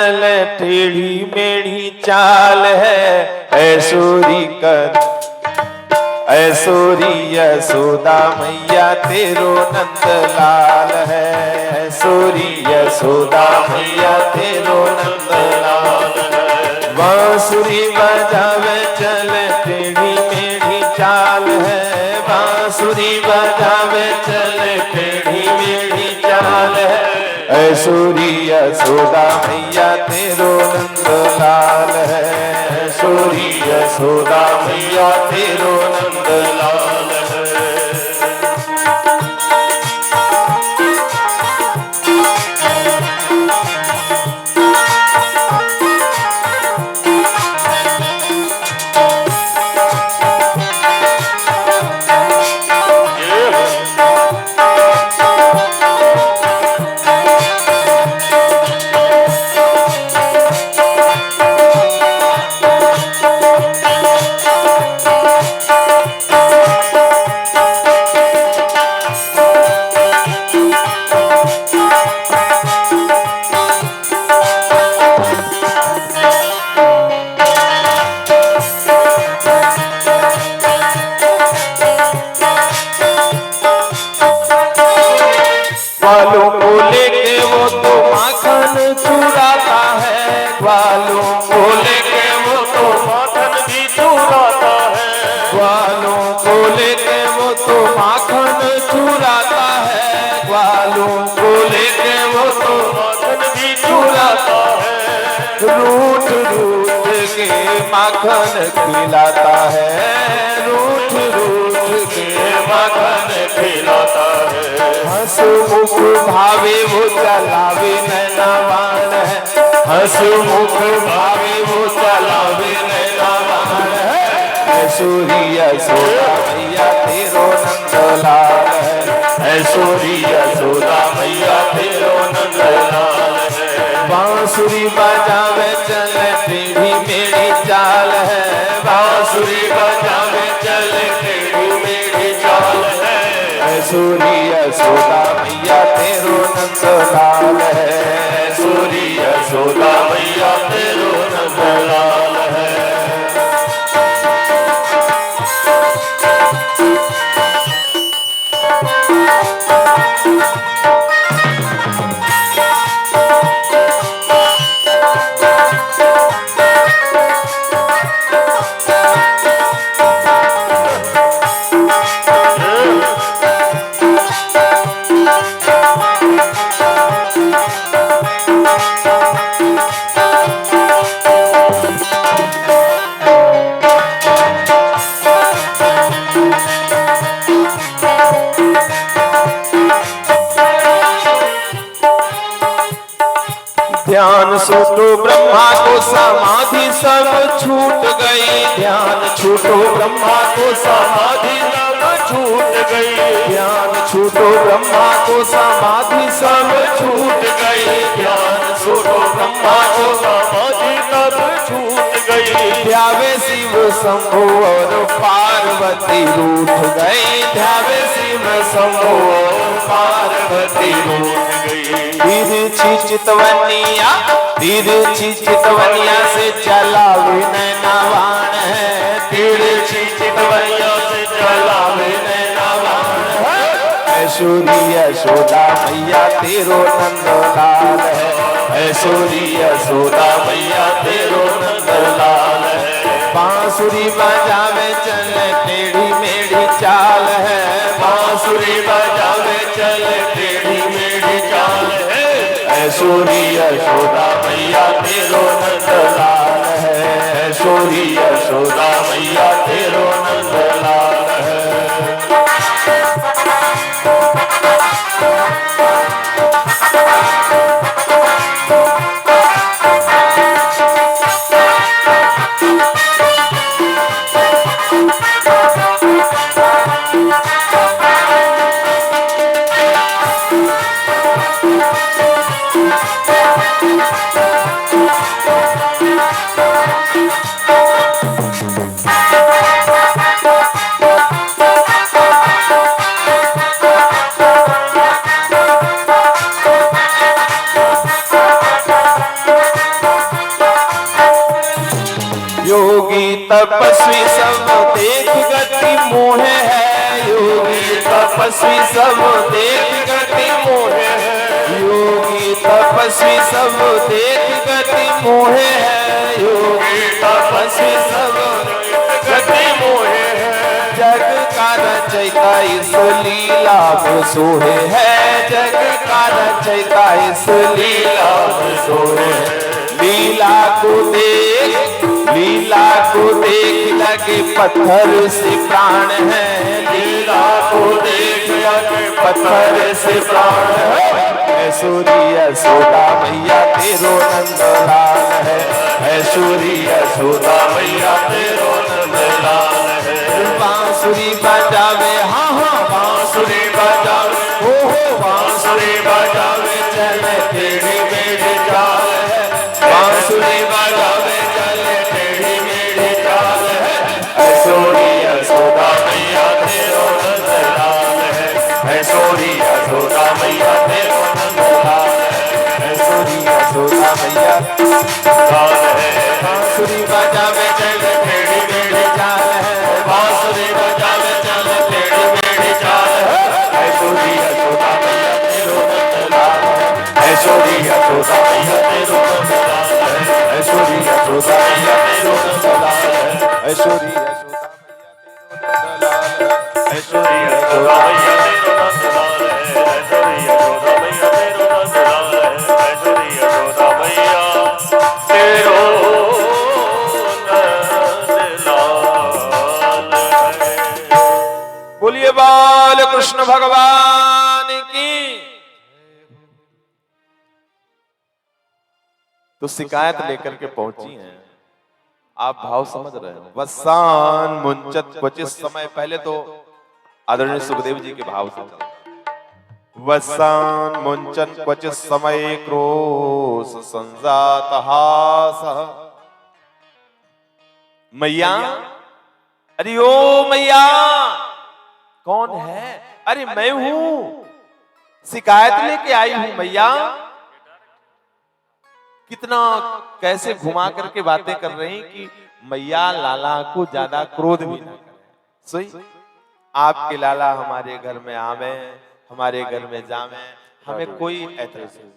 टेढ़ी मेढ़ी चाल है ऐसोरी कर ऐसोरी यशोदा मैया तेरो नंद लाल है। ऐसोरी यशोदा मैया तेरो नंद लाल है। बांसुरी बजावे चले टेढ़ी मेढ़ी चाल है। बांसुरी बजावे चले टेढ़ी मेढ़ी चाल है। ऐसोरी यशोदा मैया तेरो नंद लाल है। ऐसोरी यशोदा मैया तेरो नंद लाल है। ग्वालों को लेके वो तो माखन चुराता है। ग्वालों को लेके वो तो माखन भी चुराता है। ग्वालों को लेके वो तो माखन चुराता है। ग्वालों को लेके वो तो माखन भी चुराता है। रूठ रूठ के माखन खिलाता है। रूठ रूठ के माखन खिलाता है। हंसमुख भावे वो चलावे नैना बाण है। हंसमुख भावे वो चलावे नैना बाण है। ऐसोरी यशोदा मैया तेरो नंद लाल है। ऐसोरी यशोदा मैया तेरो नंद लाल है। बांसुरी बजावे चले टेढ़ी मेढ़ी चाल है। बांसुरी बजावे चले टेढ़ी मेढ़ी चाल है। ऐसोरी यशोदा मैया तेरो नंद लाल है। ऐसोरी यशोदा मैया तेरो नंद लाल है। ध्यान छूटो ब्रह्मा को समाधि सब छूट गई। ध्यान छूटो ब्रह्मा को समाधि सब छूट गई। ध्यान छूटो ब्रह्मा को समाधि सब छूट गई। ध्यान छूटो ब्रह्मा को समाधि सब छूट गई। ध्यावे शिव शंभु और पार्वती रूठ गई। ध्यावे शिव शंभु और पार्वती रूठ गई। तिरछी चितवनिया तिरछी चितवनिया से चला नैना बाण है। तिरछी चितवनिया से चला नैना बाण है। ऐसोरी यशोदा मैया तेरो नंद लाल है। ऐसोरी यशोदा मैया तेरो नंद लाल है। बांसुरी बजावे चले टेढ़ी मेढ़ी चाल है। बांसुरी बजावे चले टेढ़ी मेढ़ी चाल है। ऐसोरी यशोदा मैया तेरो नंद लाल है। ऐसोरी यशोदा मैया तेरो नंद लाल है। तपस्वी सब देख गति मोह है, योगी तपस्वी सब देख गति मोह है, योगी तपस्वी सब देख गति मोह है, योगी तपस्वी सब गति मोह है। जग का रचयिता इस लीला में सोहे है, जग का रचयिता इस लीला में सोहे है। लीला को देख लगे पत्थर से प्राण है, लीला को देख लगे पत्थर से प्राण है। ऐश्वर्य यशोदा मैया तेरो नंदलाल है, ऐश्वर्य यशोदा मैया तेरो नंदलाल है। बांसुरी बजावे हाँ हाँ बांसुरी बजावे, हो बांसुरी बजावे चले टेढ़ी मेढ़ी चाल है, बांसुरी बजावे चले टेढ़ी मेढ़ी चाल है। ऐश्वर्य यशोदा मैया तेरो नंदलाल है, ऐश्वर्य यशोदा मैया तेरो नंदलाल है, ऐश्वर्य यशोदा मैया लाल है। बांसुरी बजावे चले टेढ़ी मेढ़ी चाल है, बांसुरी बजावे चले टेढ़ी मेढ़ी चाल है। ऐश्वर्य यशोदा मैया तेरो नंदलाल है, ऐश्वर्य यशोदा मैया तेरो नंदलाल है, ऐश्वर्य यशोदा मैया तेरो नंदलाल है, ऐश्वर्य यशोदा ऐश्वर्य यशोदा मैया तेरो नंदलाल है, ऐश्वर्य यशोदा मैया तेरो नंदलाल है, ऐश्वर्य यशोदा मैया तेरो नंदलाल है। बोलिए बाल कृष्ण भगवान की। तो शिकायत लेकर के पहुंची हैं, आप भाव समझ रहे हो। वसान मुंचत क्वचित समय, पहले तो आदरणीय सुखदेव जी के भाव समझो। वसान मुंचन क्वचित समय क्रोश संजात हास। मैया, अरे ओ मैया, कौन है? अरे मैं हूं, शिकायत लेके आई हूं मैया। कितना कैसे घुमा करके बातें कर रही कि मैया लाला को ज्यादा क्रोध भी ना करे। सही, आपके लाला हमारे घर में आवे, हमारे घर में जावे, हमें कोई ऐतराज नहीं।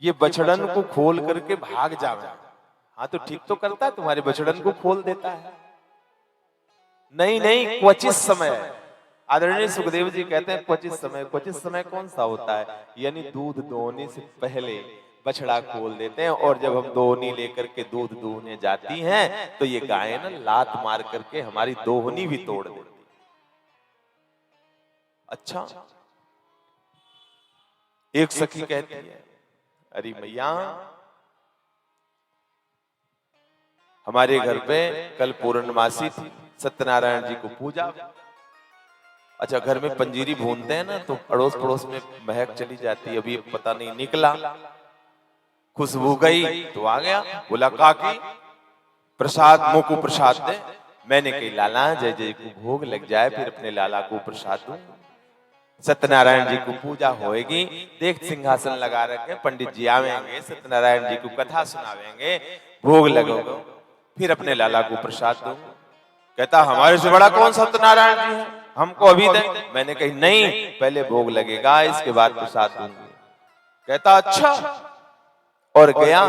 ये बछड़न को खोल करके भाग जावे, हाँ तो ठीक तो करता है, तुम्हारे बछड़न को खोल देता है। नहीं नहीं, क्वचित समय। आदरणीय सुखदेव जी कहते हैं क्वचित समय। क्वचित समय कौन सा होता है? यानी दूध दोहने से पहले बछड़ा खोल देते हैं, और जब हम दोहनी लेकर के दूध दूहने जाती हैं तो ये गाय ना लात मार करके हमारी दोहनी भी तोड़ देती। अच्छा, एक सखी कहती है, अरे मैया हमारे घर पे कल पूर्णमासी थी, सत्यनारायण जी को पूजा। अच्छा, घर में पंजीरी भूनते हैं ना तो अड़ोस पड़ोस में महक चली जाती है। अभी पता नहीं निकला, खुशबू गई तो आ गया, बोला काकी प्रसाद मुंह को प्रसाद दे। मैंने कही लाला जय जय को भोग लग जाए फिर अपने लाला को प्रसाद दूं। सत्यनारायण जी को पूजा होएगी, देख सिंहासन लगा रखे, पंडित जी आवेंगे, सत्यनारायण जी को कथा सुनावेंगे, भोग लगोगे, फिर अपने लाला को प्रसाद दूं। कहता हमारे से बड़ा कौन सत्यनारायण जी है, हमको अभी दे। मैंने कही नहीं, पहले भोग लगेगा, इसके बाद प्रसाद दूंगी। कहता अच्छा, और गया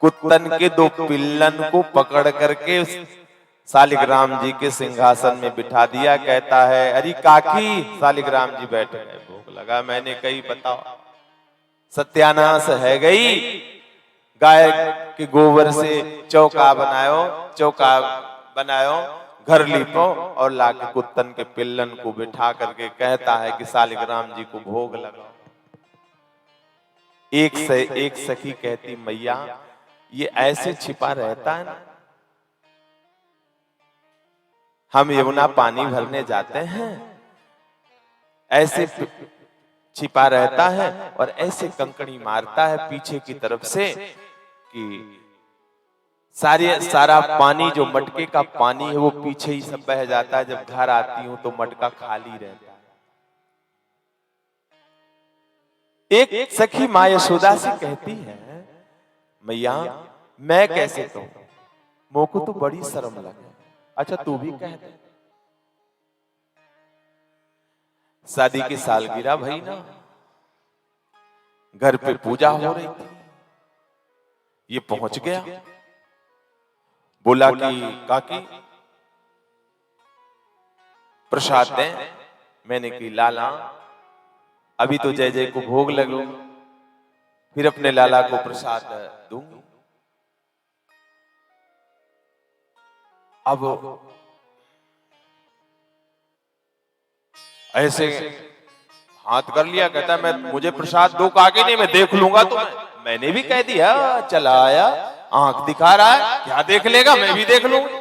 कुत्तन के दो पिल्लन को पकड़ करके शालिग्राम जी के सिंहासन में बिठा दिया। कहता है अरे काकी, शालिग्राम जी बैठे हैं, भोग लगा। मैंने कही बताओ, सत्यानाश है गई। गाय के गोबर से चौका बनायो, घर लीपो, और लाके कुत्तन के पिल्लन को बिठा करके कहता है कि शालिग्राम जी को भोग लगाओ। एक सखी कहती मैया ये ऐसे छिपा रहता है ना, हम यमुना पानी भरने जाते हैं, ऐसे छिपा रहता है और ऐसे कंकड़ी मारता है पीछे की तरफ से कि सारा पानी जो मटके का पानी है वो पीछे ही सब बह जाता है। जब घर आती हूं तो मटका खाली रहता है। एक सखी माँ यशोदा से कहती है मैया मैं कैसे कहूं, मोको तो बड़ी शर्म लगे। अच्छा तू भी कह दे। शादी की सालगिरह भई ना, घर पे पूजा हो रही थी, ये पहुंच गया, बोला कि काकी प्रसाद दें। मैंने की लाला अभी तो जय जय को भोग लगो, फिर अपने लाला को प्रसाद दूंगी। अब ऐसे हाथ कर लिया, कहता मैं मुझे प्रसाद दो काकी, नहीं मैं देख लूंगा। तो मैंने भी कह दिया, चला आया, आंख दिखा रहा है, क्या देख लेगा, मैं भी देख लूंगा।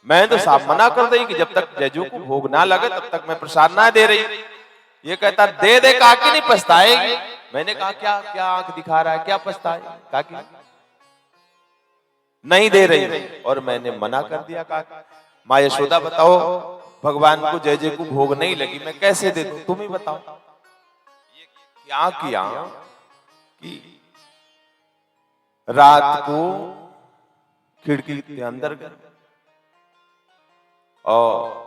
मैं तो साफ मना कर दी कि जब तक जजू को भोग ना लगे तब तक मैं प्रसाद ना दे रही। ये कहता दे दे काकी, नहीं पछताएगी। मैंने कहा क्या क्या आंख दिखा रहा है, क्या पछताए काकी, नहीं दे रही। और मैंने मना कर दिया काकी। माँ यशोदा बताओ, भगवान को जय जय को भोग नहीं लगी, मैं कैसे दे दूं, तुम ही बताओ। क्या किया कि रात को खिड़की के अंदर गए और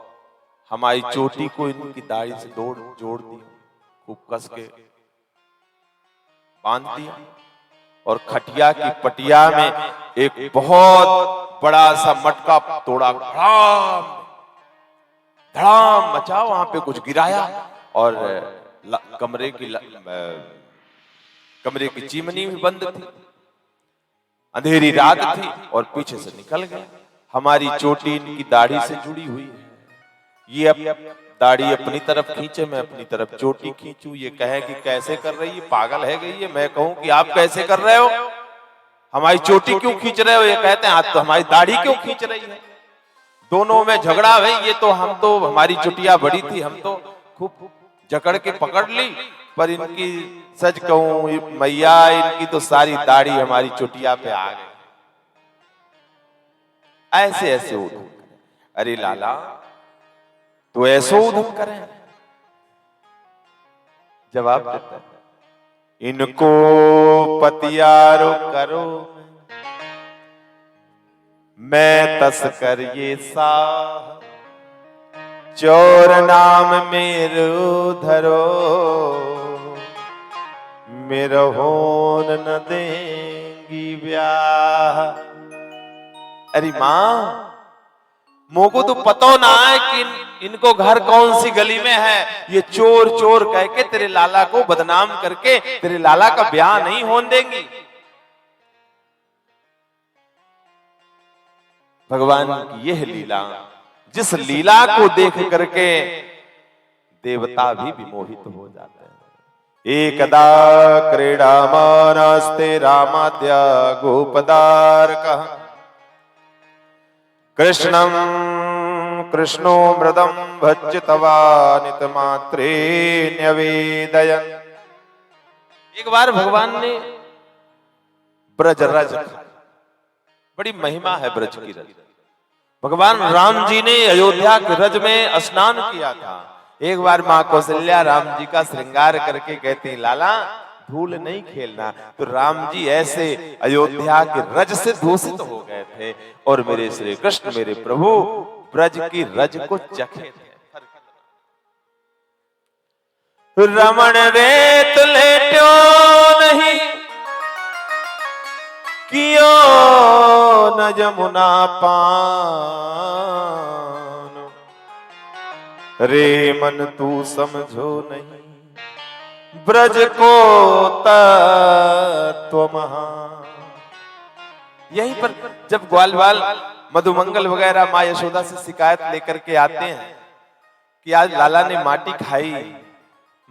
हमारी चोटी को इनकी दाढ़ी से जोड़ दिया, खूब कस के बांध दिया, और खटिया की पटिया में एक बहुत बड़ा सा मटका तोड़ा, धड़ाम धड़ाम मचा, वहां पे कुछ गिराया, और कमरे की चिमनी भी बंद थी, अंधेरी रात थी, और पीछे से निकल गया। हमारी चोटी इनकी दाढ़ी से जुड़ी हुई है, ये अब दाढ़ी अपनी तरफ खींचे, मैं अपनी तरफ चोटी खींचूं। ये कहे कि कैसे कर रही है, पागल है गई है। मैं कहूं कि आप कैसे कर रहे हो, हमारी चोटी क्यों खींच रहे हो। ये कहते हैं आज तो हमारी दाढ़ी क्यों खींच रही है। दोनों में झगड़ा है। ये तो हम तो हमारी चुटिया बड़ी थी, हम तो खूब जकड़ के पकड़ ली, पर इनकी सच कहूं मैया, इनकी तो सारी दाढ़ी हमारी चुटिया पे आ गई। ऐसे ऐसे उधम। अरे लाला तो ऐसो उधम करें। जवाब देता है, इनको पतियारो करो, मैं तस्कर ये साह, चोर नाम मेरो धरो, मेरो होन न देंगी ब्याह। अरे मां, मोको तो पता ना है कि इनको घर कौन सी गली में है। ये चोर चोर कह के तेरे लाला को बदनाम करके तेरे लाला का ब्याह नहीं होने देंगी। भगवान की यह लीला, जिस लीला को देख करके देवता भी विमोहित हो जाते हैं। एकदा क्रीडामानस्ते रामाद्य गोपदारकः, कृष्णं कृष्णो मृदं भज्यतवानित मात्रे न्यवेदयन्। एक बार भगवान ने ब्रज रज, बड़ी महिमा है ब्रज की रज। भगवान राम जी ने अयोध्या के रज में स्नान किया था। एक बार मां कौशल्या राम जी का श्रृंगार करके कहती, लाला धूल नहीं खेलना। तो राम जी ऐसे अयोध्या के रज से दूषित हो गए थे, और मेरे श्री कृष्ण मेरे प्रभु ब्रज की रज को चखे थे। रमण रेत लेट्यो नहीं, कियो न जमुना पान, रे मन तू समझो नहीं, ब्रज को तत्व महान। यहीं पर जब ग्वाल बाल मधुमंगल वगैरह माँ यशोदा से शिकायत लेकर के आते हैं कि आज लाला ने माटी खाई,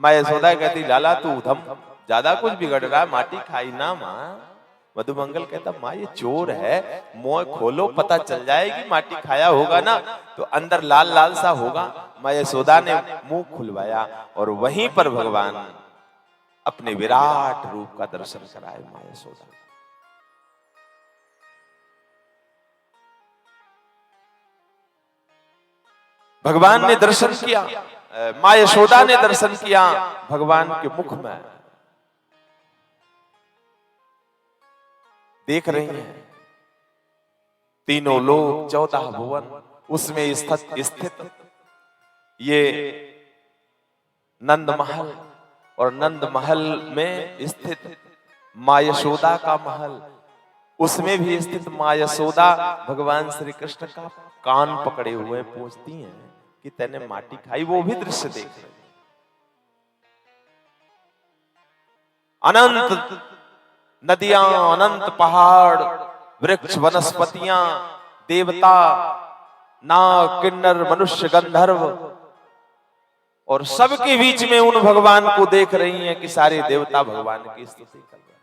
माँ यशोदा कहती लाला तू उधम ज्यादा कुछ बिगड़ रहा है, माटी खाई ना माँ। मधुमंगल कहता माँ ये चोर है, मुंह खोलो पता चल जाएगी, माटी खाया होगा ना तो अंदर लाल लाल सा होगा। माँ यशोदा ने मुंह खुलवाया और वहीं पर भगवान अपने विराट रूप का दर्शन कराए। माँ यशोदा भगवान ने दर्शन किया, माँ यशोदा ने दर्शन किया भगवान के मुख में। देख रही हैं, तीनों लोक 14 भुवन उसमें स्थित ये नंद महल, और नंद महल में स्थित मां यशोदा का महल, उसमें भी स्थित मां यशोदा भगवान श्री कृष्ण का कान पकड़े हुए पूछती हैं कि तैने माटी खाई। वो भी दृश्य देख रहे। अनंत नदियां, अनंत पहाड़, वृक्ष, वनस्पतियां, देवता, नाग, किन्नर, मनुष्य, गंधर्व, और सबके बीच में उन भगवान को देख रही हैं कि सारे देवता भगवान की स्तुति कर रहे हैं।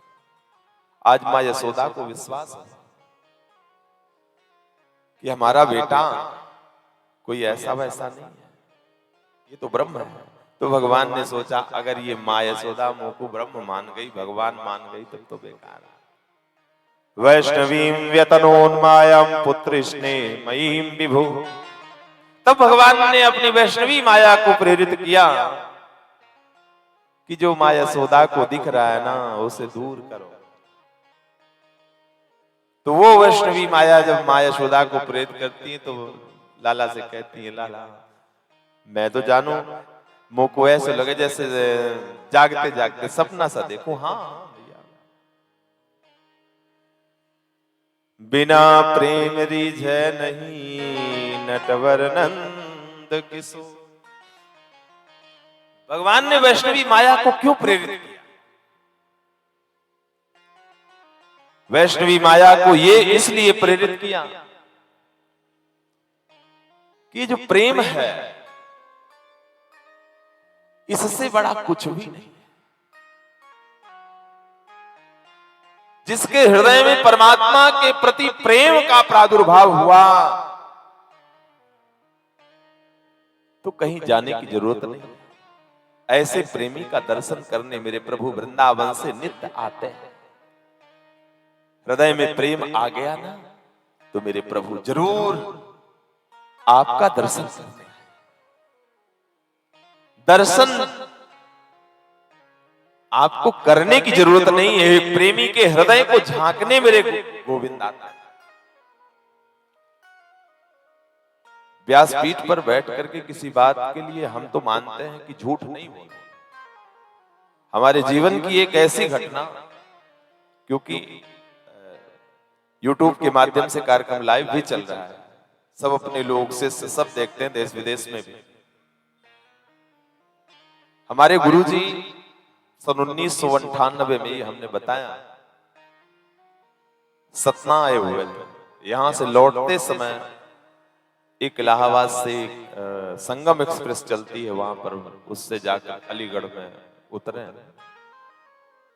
आज मां यशोदा को विश्वास है कि हमारा बेटा कोई ऐसा वैसा नहीं है, ये तो ब्रह्म है। तो भगवान ने सोचा अगर ये मां यशोदा मुंह को ब्रह्म मान गई, भगवान मान गई, तब तो बेकार है। वैष्णवीं व्यतनोन्मायं पुत्र स्नेह मयीं विभु। तब भगवान ने अपनी वैष्णवी माया को प्रेरित किया कि जो मां यशोदा को दिख रहा है ना, उसे दूर करो। तो वो वैष्णवी माया जब मां यशोदा को प्रेरित करती है तो लाला से कहती है, लाला मैं तो जानू, मुंह को ऐसे लगे जैसे जागते जागते सपना सा देखूं। हाँ भैया, बिना प्रेम रिझे नहीं नटवर नंद किसो। भगवान ने वैष्णवी माया को क्यों प्रेरित किया? वैष्णवी माया को ये इसलिए प्रेरित किया कि जो प्रेम है इससे बड़ा कुछ भी नहीं। जिसके हृदय में परमात्मा के प्रति प्रेम का प्रादुर्भाव हुआ तो कहीं जाने की जरूरत नहीं। ऐसे प्रेमी का दर्शन करने मेरे प्रभु वृंदावन से नित्य आते हैं। हृदय में प्रेम आ गया ना तो मेरे प्रभु जरूर आपका दर्शन करते हैं। दर्शन आपको करने की जरूरत नहीं है, प्रेमी के हृदय को झांकने मेरे गोविंद आता है। व्यासपीठ पर बैठ करके किसी बात के लिए हम तो मानते हैं कि झूठ नहीं बोलते। हमारे जीवन की एक ऐसी घटना, क्योंकि YouTube के माध्यम से कार्यक्रम लाइव भी चल रहा है, सब अपने लोग से सब देखते हैं, देश विदेश में भी। हमारे गुरुजी सन 1998 में हमने बताया सतना आए हुए थे। यहां से लौटते समय एक इलाहाबाद से संगम एक्सप्रेस चलती है, वहां पर उससे जाकर अलीगढ़ में उतरे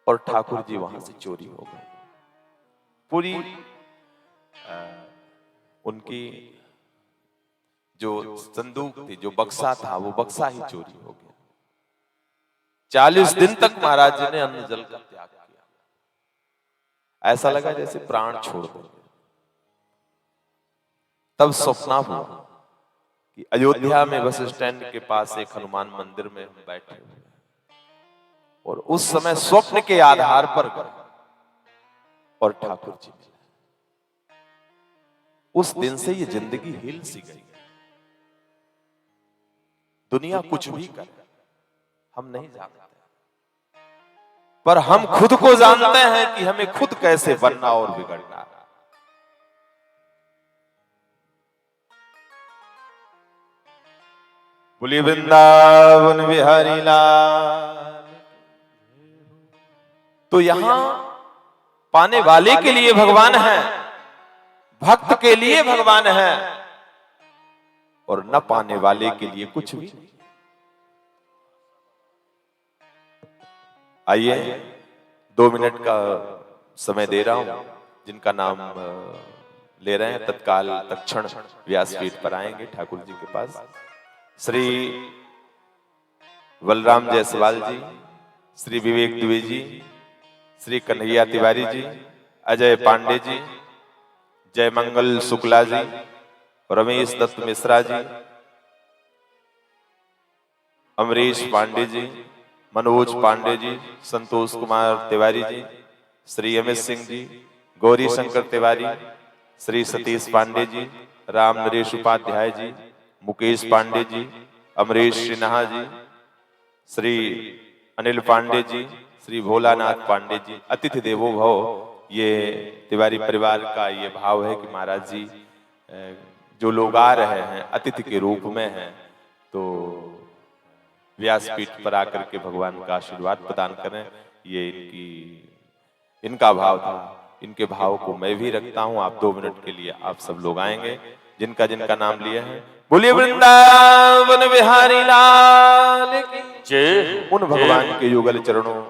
और ठाकुर जी वहां से चोरी हो गए। पूरी उनकी जो संदूक थी, जो बक्सा था, वो बक्सा ही चोरी हो गया। 40 दिन तक महाराज जी ने अन्न जल का त्याग किया। ऐसा लगा जैसे प्राण छोड़ देंगे। तब स्वप्न हुआ कि अयोध्या में बस स्टैंड के पास एक हनुमान मंदिर में हम बैठे हुए, और उस समय स्वप्न के आधार पर गए और ठाकुर जी मिले। उस दिन से ये जिंदगी हिल सी गई। दुनिया कुछ भी करे हम नहीं जानते, पर हम खुद को जानते हैं कि हमें खुद कैसे बनना और बिगड़ना। बोलिए वृंदावन बिहारी लाल। तो यहां पाने वाले के लिए भगवान है, भक्त के लिए भगवान है, और न पाने वाले के लिए कुछ भी। आइए 2 मिनट का समय दे रहा हूं। जिनका नाम ले रहे हैं तत्काल तत्क्षण व्यासपीठ पर आएंगे ठाकुर जी के पास। श्री बलराम जायसवाल जी, श्री विवेक दुबे जी, श्री कन्हैया तिवारी जी, अजय पांडे जी, जय मंगल शुक्ला जी, रमेश दत्त मिश्रा जी, अमरीश पांडे जी, मनोज पांडे जी, संतोष कुमार तिवारी जी, श्री एम एस सिंह जी, गौरी शंकर तिवारी, श्री सतीश पांडे जी, राम नरेश उपाध्याय जी, मुकेश पांडे जी, अमरीश सिन्हा जी, श्री अनिल पांडे जी, श्री भोलानाथ पांडे जी। अतिथि देवो भव, ये तिवारी परिवार का ये भाव है कि महाराज जी जो लोग आ रहे हैं अतिथि के रूप में हैं, तो व्यासपीठ पर आकर के भगवान का आशीर्वाद प्रदान करें, ये इनका भाव था। इनके भाव को मैं भी रखता हूं। आप 2 मिनट के लिए आप सब लोग आएंगे, जिनका जिनका नाम लिए हैं। बोलिए वृंदावन बिहारी लाल की जय। उन भगवान के युगल चरणों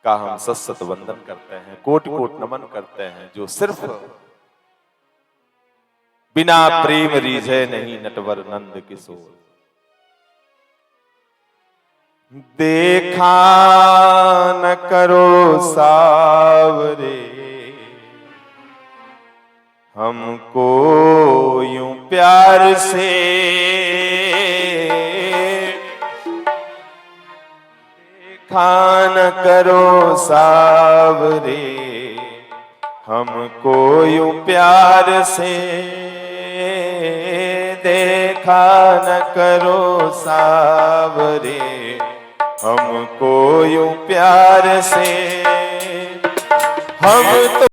का हम सत वंदन करते हैं, कोटि कोटि नमन करते हैं, जो सिर्फ बिना प्रेम रीझे नहीं नटवर नंद किशोर। देखा न करो सावरे हमको यूं प्यार से, देखा न करो सावरे हमको यूं प्यार से, देखा न करो सावरे हमको यूं प्यार से। हम तो